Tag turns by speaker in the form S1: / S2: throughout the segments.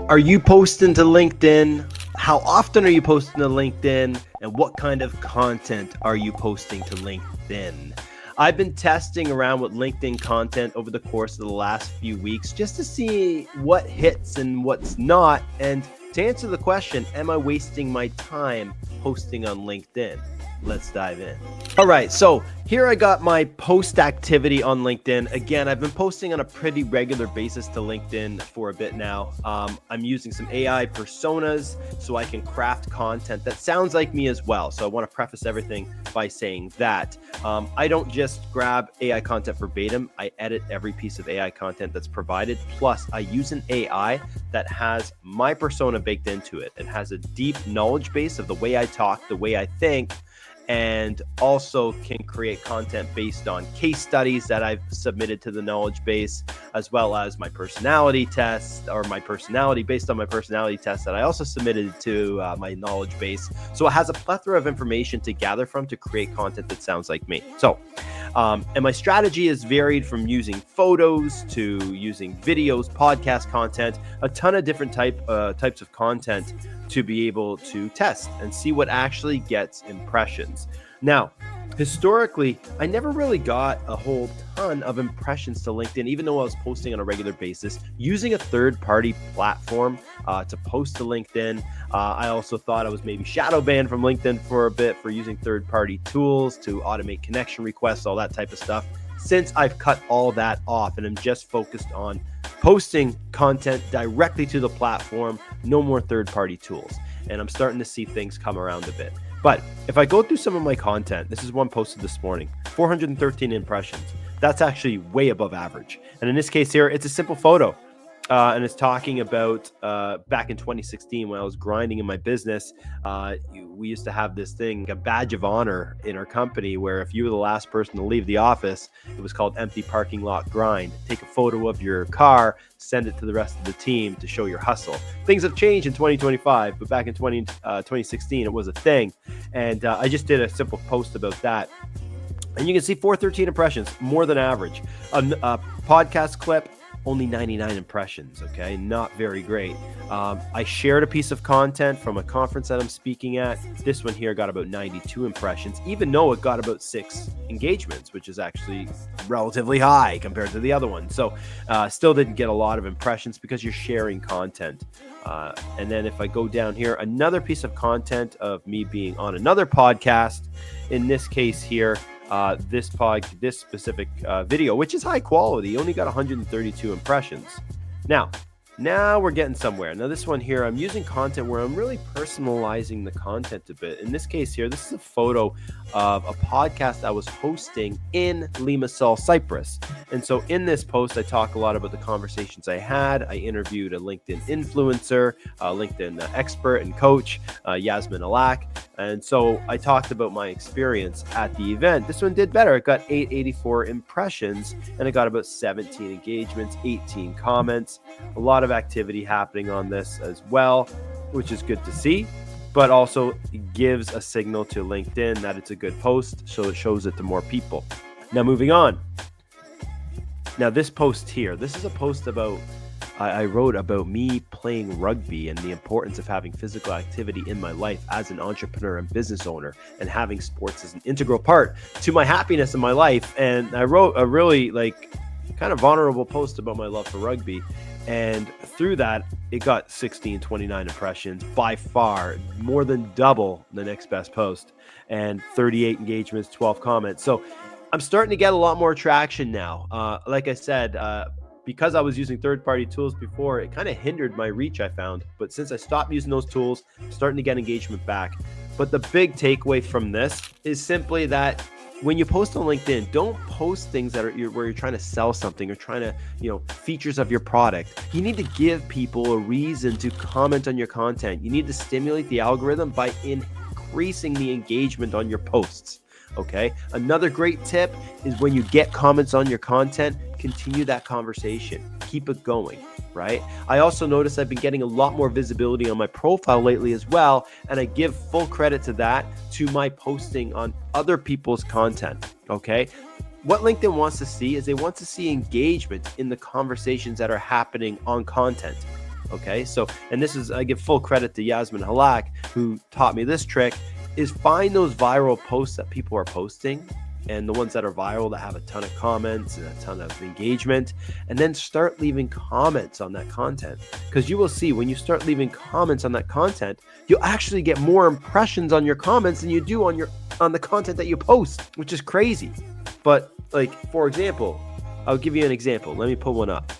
S1: Are you posting to LinkedIn? How often are you posting to LinkedIn? And what kind of content are you posting to LinkedIn? I've been testing around with LinkedIn content over the course of the last few weeks just to see what hits and what's not. And to answer the question, am I wasting my time posting on LinkedIn? Let's dive in. All right, so here I got my post activity on LinkedIn. Again, I've been posting on a pretty regular basis to LinkedIn for a bit now. I'm using some AI personas so I can craft content that sounds like me as well. So I want to preface everything by saying that I don't just grab AI content verbatim. I edit every piece of AI content that's provided. Plus, I use an AI that has my persona baked into it. It has a deep knowledge base of the way I talk, the way I think, and also can create content based on case studies that I've submitted to the knowledge base, as well as my personality test or my personality based on my personality test that I also submitted to my knowledge base. So it has a plethora of information to gather from to create content that sounds like me. So, and my strategy is varied from using photos to using videos, podcast content, a ton of different types of content to be able to test and see what actually gets impressions. Now, historically, I never really got a whole ton of impressions to LinkedIn, even though I was posting on a regular basis, using a third-party platform to post to LinkedIn. I also thought I was maybe shadow banned from LinkedIn for a bit for using third-party tools to automate connection requests, all that type of stuff. Since I've cut all that off and I'm just focused on posting content directly to the platform, no more third-party tools. And I'm starting to see things come around a bit. But if I go through some of my content, this is one posted this morning, 413 impressions. That's actually way above average. And in this case here, it's a simple photo. And it's talking about back in 2016 when I was grinding in my business. We used to have this thing, a badge of honor in our company, where if you were the last person to leave the office, it was called empty parking lot grind. Take a photo of your car, send it to the rest of the team to show your hustle. Things have changed in 2025, but back in 2016, it was a thing. And I just did a simple post about that. And you can see 413 impressions, more than average. A podcast clip, only 99 impressions, okay? Not very great. I shared a piece of content from a conference that I'm speaking at. This one here got about 92 impressions, even though it got about 6 engagements, which is actually relatively high compared to the other one. So still didn't get a lot of impressions because you're sharing content. And then if I go down here, another piece of content of me being on another podcast, in this case here, this specific video, which is high quality, only got 132 impressions. Now we're getting somewhere. Now this one here, I'm using content where I'm really personalizing the content a bit. In this case here, this is a photo of a podcast I was hosting in Limassol, Cyprus. And so in this post, I talk a lot about the conversations I had. I interviewed a LinkedIn influencer, a LinkedIn expert and coach, Yasmin. And so I talked about my experience at the event. This one did better. It got 884 impressions and it got about 17 engagements, 18 comments, a lot of activity happening on this as well, which is good to see, but also gives a signal to LinkedIn that it's a good post, so it shows it to more people. Now moving on. Now this post here, this is a post about I wrote about me playing rugby and the importance of having physical activity in my life as an entrepreneur and business owner, and having sports as an integral part to my happiness in my life. And I wrote a really kind of vulnerable post about my love for rugby. And through that, it got 29 impressions, by far more than double the next best post, and 38 engagements, 12 comments. So I'm starting to get a lot more traction now. Like I said, because I was using third-party tools before, it kind of hindered my reach, I found. But since I stopped using those tools, I'm starting to get engagement back. But the big takeaway from this is simply that when you post on LinkedIn, don't post things that are where you're trying to sell something or trying to, features of your product. You need to give people a reason to comment on your content. You need to stimulate the algorithm by increasing the engagement on your posts. Okay. Another great tip is when you get comments on your content, continue that conversation. Keep it going, right? I also noticed I've been getting a lot more visibility on my profile lately as well. And I give full credit to that, to my posting on other people's content. Okay. What LinkedIn wants to see is they want to see engagement in the conversations that are happening on content. Okay, so, and this is, I give full credit to Yasmin Halak, who taught me this trick, is find those viral posts that people are posting and the ones that are viral that have a ton of comments and a ton of engagement, and then start leaving comments on that content. Because you will see when you start leaving comments on that content, you'll actually get more impressions on your comments than you do on the content that you post, which is crazy. But like, for example, I'll give you an example. Let me pull one up.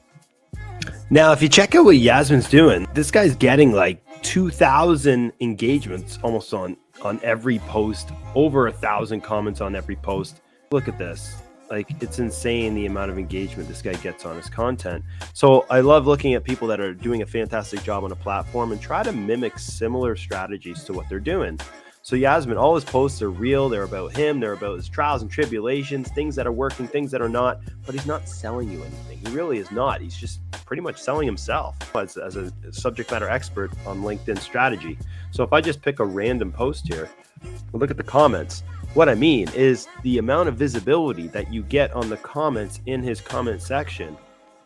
S1: Now, if you check out what Yasmin's doing, this guy's getting like 2,000 engagements almost on every post, over 1,000 comments on every post. Look at this. Like, it's insane the amount of engagement this guy gets on his content. So I love looking at people that are doing a fantastic job on a platform and try to mimic similar strategies to what they're doing. So Yasmin, all his posts are real. They're about him. They're about his trials and tribulations, things that are working, things that are not, but he's not selling you anything. He really is not. He's just pretty much selling himself as a subject matter expert on LinkedIn strategy. So if I just pick a random post here, look at the comments. What I mean is the amount of visibility that you get on the comments in his comment section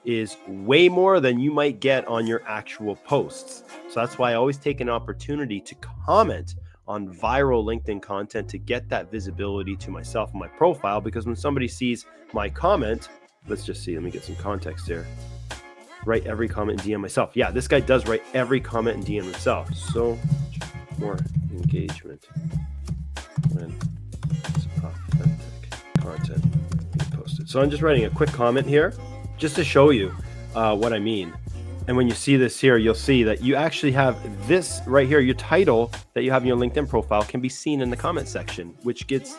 S1: is way more than you might get on your actual posts. So that's why I always take an opportunity to comment on viral LinkedIn content to get that visibility to myself and my profile, because when somebody sees my comment, let's just see, let me get some context here. Write every comment and DM myself. Yeah, this guy does write every comment and DM himself. So much more engagement when it's authentic content being posted. So I'm just writing a quick comment here just to show you what I mean. And when you see this here, you'll see that you actually have this right here. Your title that you have in your LinkedIn profile can be seen in the comment section, which gets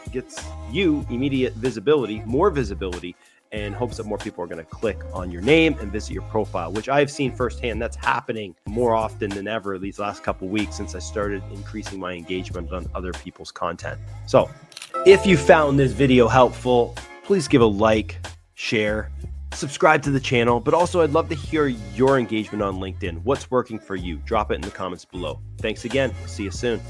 S1: you immediate visibility, more visibility, and hopes that more people are going to click on your name and visit your profile, which I've seen firsthand. That's happening more often than ever these last couple of weeks since I started increasing my engagement on other people's content. So if you found this video helpful, please give a like, share, subscribe to the channel, but also I'd love to hear your engagement on LinkedIn. What's working for you? Drop it in the comments below. Thanks again. See you soon.